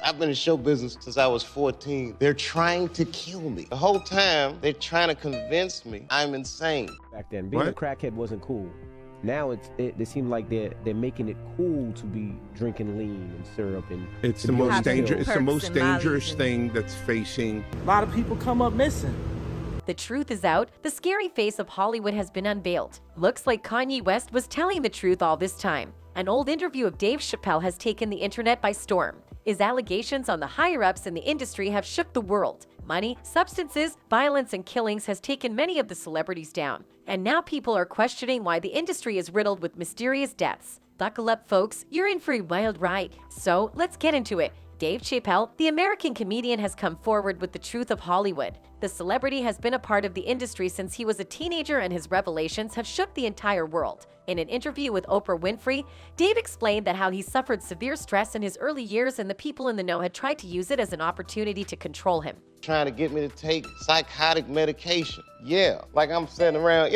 I've been in show business since I was 14. They're trying to kill me. The whole time, they're trying to convince me I'm insane. Back then, being a crackhead wasn't cool. Now they seem like they're making it cool to be drinking lean and syrup and it's the most dangerous. It's the most dangerous thing that's facing. A lot of people come up missing. The truth is out. The scary face of Hollywood has been unveiled. Looks like Kanye West was telling the truth all this time. An old interview of Dave Chapelle has taken the internet by storm. His allegations on the higher-ups in the industry have shook the world. Money, substances, violence, and killings has taken many of the celebrities down. And now people are questioning why the industry is riddled with mysterious deaths. Buckle up, folks. You're in for a wild ride. So let's get into it. Dave Chapelle, the American comedian, has come forward with the truth of Hollywood. The celebrity has been a part of the industry since he was a teenager, and his revelations have shook the entire world. In an interview with Oprah Winfrey, Dave explained that how he suffered severe stress in his early years and the people in the know had tried to use it as an opportunity to control him. Trying to get me to take psychotic medication. Yeah, like I'm sitting around,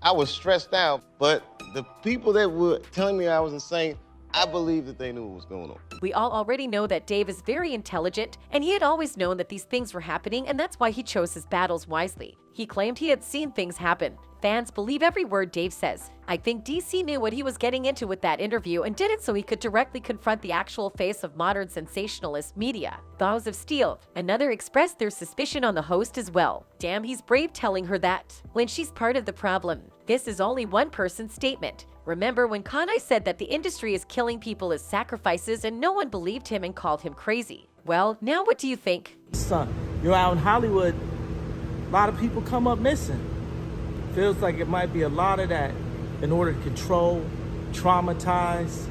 I was stressed out, but the people that were telling me I was insane, I believe that they knew what was going on. We all already know that Dave is very intelligent, and he had always known that these things were happening, and that's why he chose his battles wisely. He claimed he had seen things happen. Fans believe every word Dave says. I think DC knew what he was getting into with that interview and did it so he could directly confront the actual face of modern sensationalist media. Vows of Steel. Another expressed their suspicion on the host as well. Damn, he's brave telling her that when she's part of the problem. This is only one person's statement. Remember when Kanye said that the industry is killing people as sacrifices and no one believed him and called him crazy? Well, now what do you think? Son, you're out in Hollywood, a lot of people come up missing. Feels like it might be a lot of that in order to control, traumatize.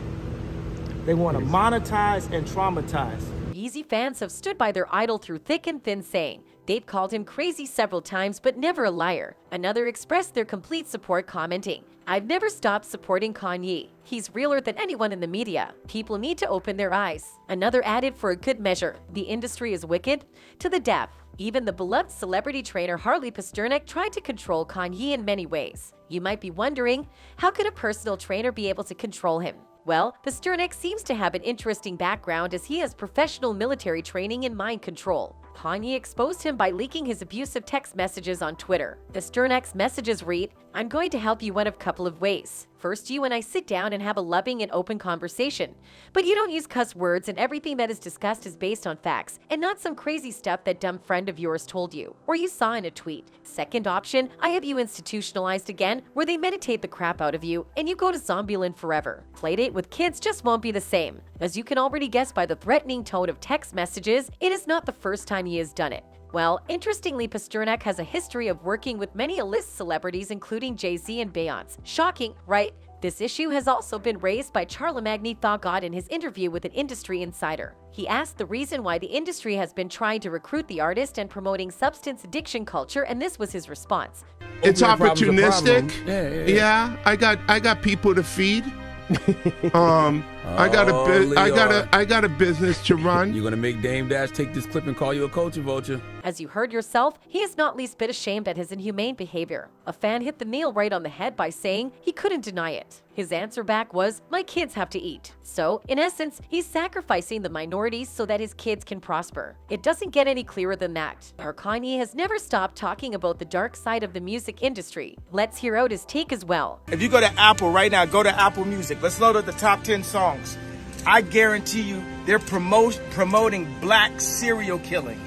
They want to monetize and traumatize. Yeezy fans have stood by their idol through thick and thin, saying they've called him crazy several times, but never a liar. Another expressed their complete support, commenting, "I've never stopped supporting Kanye. He's realer than anyone in the media. People need to open their eyes." Another added, "For a good measure, the industry is wicked to the death." Even the beloved celebrity trainer Harley Pasternak tried to control Kanye in many ways. You might be wondering, how could a personal trainer be able to control him? Well, Pasternak seems to have an interesting background as he has professional military training in mind control. Kanye exposed him by leaking his abusive text messages on Twitter. Pasternak's messages read, "I'm going to help you one of a couple of ways. First, you and I sit down and have a loving and open conversation. But you don't use cuss words, and everything that is discussed is based on facts and not some crazy stuff that dumb friend of yours told you or you saw in a tweet. Second option, I have you institutionalized again where they meditate the crap out of you and you go to Zombieland forever. Playdate with kids just won't be the same." As you can already guess by the threatening tone of text messages, it is not the first time he has done it. Well, interestingly, Pasternak has a history of working with many A-list celebrities, including Jay-Z and Beyonce. Shocking, right? This issue has also been raised by Charlemagne Tha God in his interview with an industry insider. He asked the reason why the industry has been trying to recruit the artist and promoting substance addiction culture, and this was his response. It's opportunistic. Yeah, I got people to feed. I got a business to run. You're gonna make Dame Dash take this clip and call you a culture vulture. As you heard yourself, he is not least bit ashamed at his inhumane behavior. A fan hit the nail right on the head by saying he couldn't deny it. His answer back was, "My kids have to eat." So, in essence, he's sacrificing the minorities so that his kids can prosper. It doesn't get any clearer than that. Our Kanye has never stopped talking about the dark side of the music industry. Let's hear out his take as well. If you go to Apple right now, go to Apple Music. Let's load up the top 10 songs. I guarantee you they're promoting black serial killing.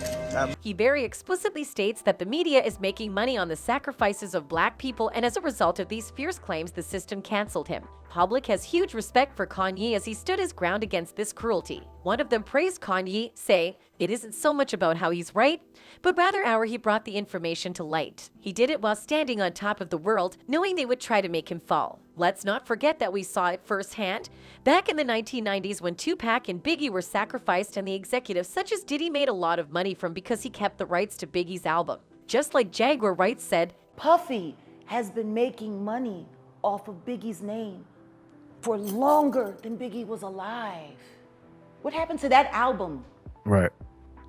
He very explicitly states that the media is making money on the sacrifices of black people, and as a result of these fierce claims, the system canceled him. Public has huge respect for Kanye as he stood his ground against this cruelty. One of them praised Kanye, say, "It isn't so much about how he's right, but rather how he brought the information to light. He did it while standing on top of the world, knowing they would try to make him fall." Let's not forget that we saw it firsthand back in the 1990s when Tupac and Biggie were sacrificed, and the executives such as Diddy made a lot of money from because he kept the rights to Biggie's album. Just like Jaguar Wright said, "Puffy has been making money off of Biggie's name for longer than Biggie was alive." What happened to that album? Right.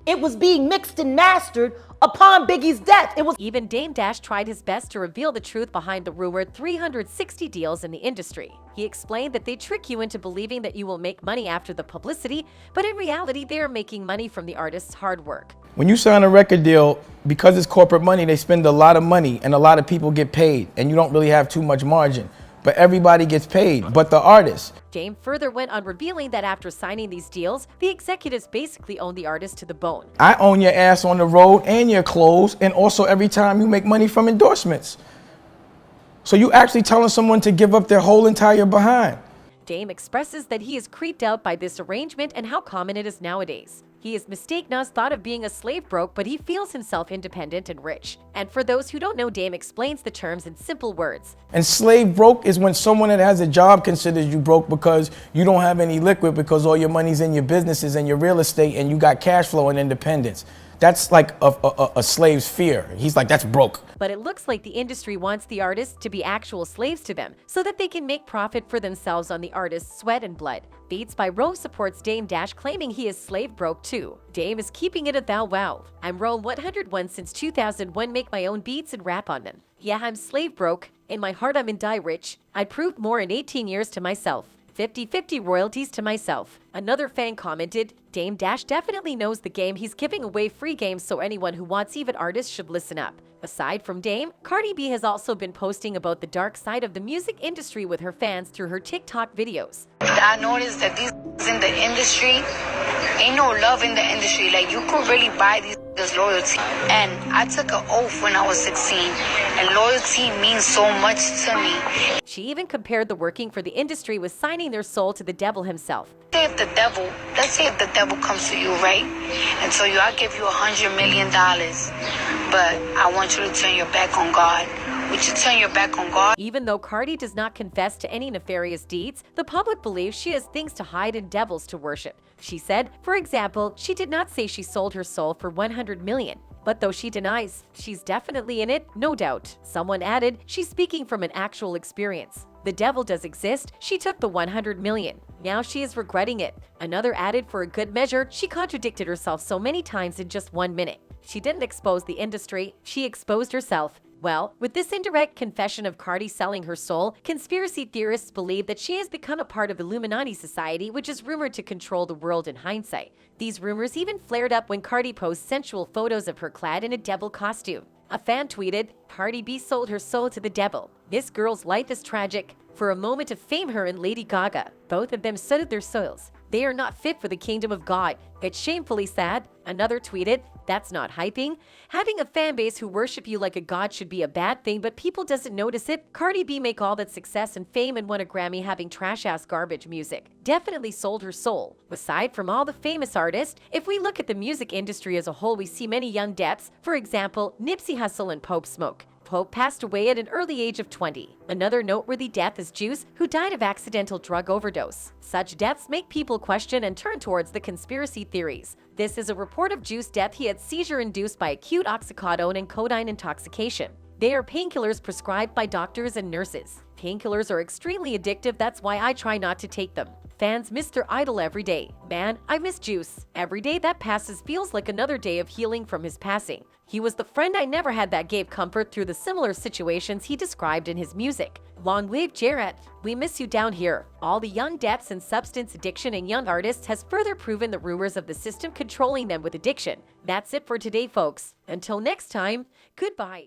It was being mixed and mastered upon Biggie's death. It was Even Dame Dash tried his best to reveal the truth behind the rumored 360 deals in the industry. He explained that they trick you into believing that you will make money after the publicity, but in reality, they are making money from the artist's hard work. When you sign a record deal, because it's corporate money, they spend a lot of money and a lot of people get paid, and you don't really have too much margin. But everybody gets paid, but the artist. Dame further went on revealing that after signing these deals, the executives basically own the artist to the bone. I own your ass on the road and your clothes, and also every time you make money from endorsements. So you actually telling someone to give up their whole entire behind. Dame expresses that he is creeped out by this arrangement and how common it is nowadays. He is mistaken as thought of being a slave broke, but he feels himself independent and rich. And for those who don't know, Dame explains the terms in simple words. And slave broke is when someone that has a job considers you broke because you don't have any liquid, because all your money's in your businesses and your real estate and you got cash flow and independence. That's like a slave's fear. He's like, that's broke. But it looks like the industry wants the artists to be actual slaves to them so that they can make profit for themselves on the artist's sweat and blood. Beats by Rome supports Dame Dash, claiming he is slave broke too. Dame is keeping it a thou wow. I'm Rome 101 since 2001, make my own beats and rap on them. Yeah, I'm slave broke. In my heart, I'm in die rich. I proved more in 18 years to myself. 50-50 royalties to myself. Another fan commented, Dame Dash definitely knows the game. He's giving away free games, so anyone who wants even artists should listen up. Aside from Dame, Cardi B has also been posting about the dark side of the music industry with her fans through her TikTok videos. I noticed that these in the industry, ain't no love in the industry. Like, you could really buy these loyalty. And I took an oath when I was 16, and loyalty means so much to me. She even compared the working for the industry with signing their soul to the devil himself. Let's say if the devil comes to you, right? And so I'll give you $100 million, but I want you to turn your back on God. Would you turn your back on God? Even though Cardi does not confess to any nefarious deeds, the public believes she has things to hide and devils to worship. She said, for example, she did not say she sold her soul for $100 million. But though she denies, she's definitely in it, no doubt. Someone added, she's speaking from an actual experience. The devil does exist. She took the $100 million. Now she is regretting it. Another added, for a good measure, she contradicted herself so many times in just 1 minute. She didn't expose the industry, she exposed herself. Well, with this indirect confession of Cardi selling her soul, conspiracy theorists believe that she has become a part of Illuminati society, which is rumored to control the world in hindsight. These rumors even flared up when Cardi posts sensual photos of her clad in a devil costume. A fan tweeted, Cardi B sold her soul to the devil. This girl's life is tragic. For a moment of fame, her and Lady Gaga, both of them sold their souls. They are not fit for the kingdom of God. It's shamefully sad. Another tweeted, that's not hyping. Having a fan base who worship you like a god should be a bad thing, but people doesn't notice it. Cardi B make all that success and fame and won a Grammy having trash-ass garbage music. Definitely sold her soul. Aside from all the famous artists, if we look at the music industry as a whole, we see many young deaths. For example, Nipsey Hussle and Pope Smoke. Pope passed away at an early age of 20. Another noteworthy death is Juice, who died of accidental drug overdose. Such deaths make people question and turn towards the conspiracy theories. This is a report of Juice's death. He had seizure induced by acute oxycodone and codeine intoxication. They are painkillers prescribed by doctors and nurses. Painkillers are extremely addictive, that's why I try not to take them. Fans miss their idol every day. Man, I miss Juice. Every day that passes feels like another day of healing from his passing. He was the friend I never had that gave comfort through the similar situations he described in his music. Long live Jarrett. We miss you down here. All the young deaths and substance addiction in young artists has further proven the rumors of the system controlling them with addiction. That's it for today, folks. Until next time, goodbye.